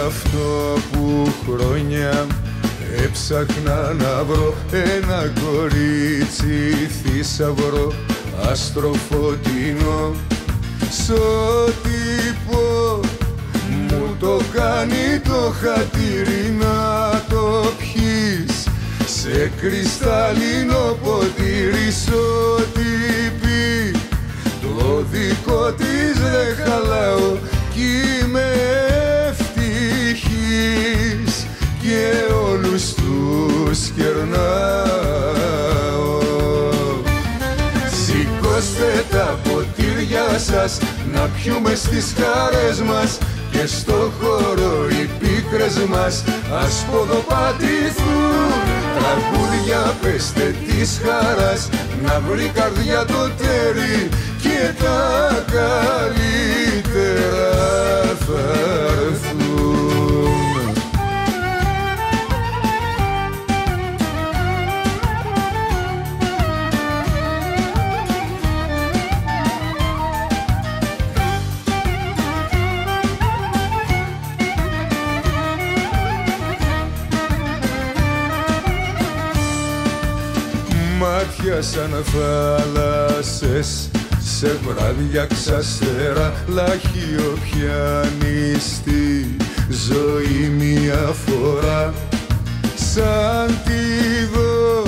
αυτό που χρόνια έψαχνα να βρω ένα κορίτσι θησαυρό, αστροφωτεινό. Σ' ό,τι πω μου το κάνει το χατήρι να το πιείς σε κρυσταλλινό ποτήρι. Σ' ό,τι πει το δικό της δεν χαλάω κι είμαι ευτυχής και όλους τους κερνάω. Σηκώστε τα ποτήρια σας να πιούμε στις χαρές μας και στο χώρο οι πίκρες μας ας ποδοπατηθούν. Τραγούδια πέστε της χαράς να βρει καρδιά το τέρι και τα καλύτερα θα έρθουν. Μάτια σαν θάλασσες σε βράδια ξαστέρα, λαχείο πιάνει στη ζωή μια φορά. Σαν τη δω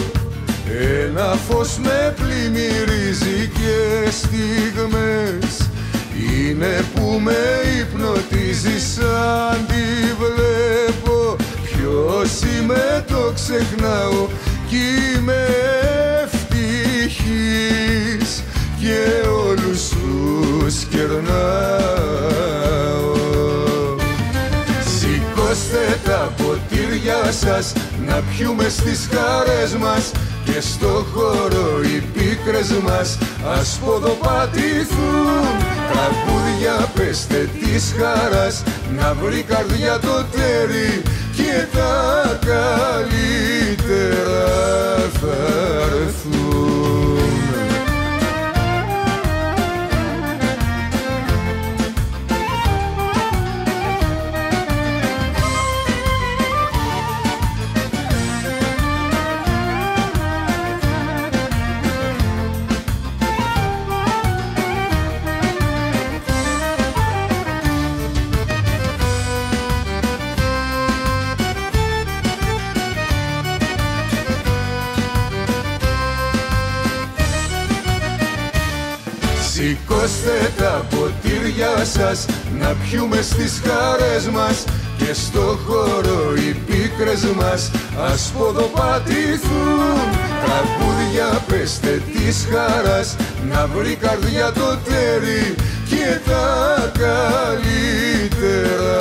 ένα φως με πλημμυρίζει και στιγμές είναι που με υπνοτίζει. Σαν τη βλέπω ποιος είμαι το ξεχνάω κι είμαι ευτυχής και όλους τους κερνάω. Σηκώστε τα ποτήρια σας να πιούμε στις χαρές μας και στο χώρο οι πίκρες μας ας ποδοπατηθούν. Τραγούδια πέστε της χαράς να βρει καρδιά το τέρι και τα καλύτερα θα έρθουν. Σηκώστε τα ποτήρια σας να πιούμε στις χαρές μας και στο χώρο οι πίκρες μας ας ποδοπατηθούν. Τραγούδια πέστε της χαράς να βρει καρδιά το τέρι και τα καλύτερα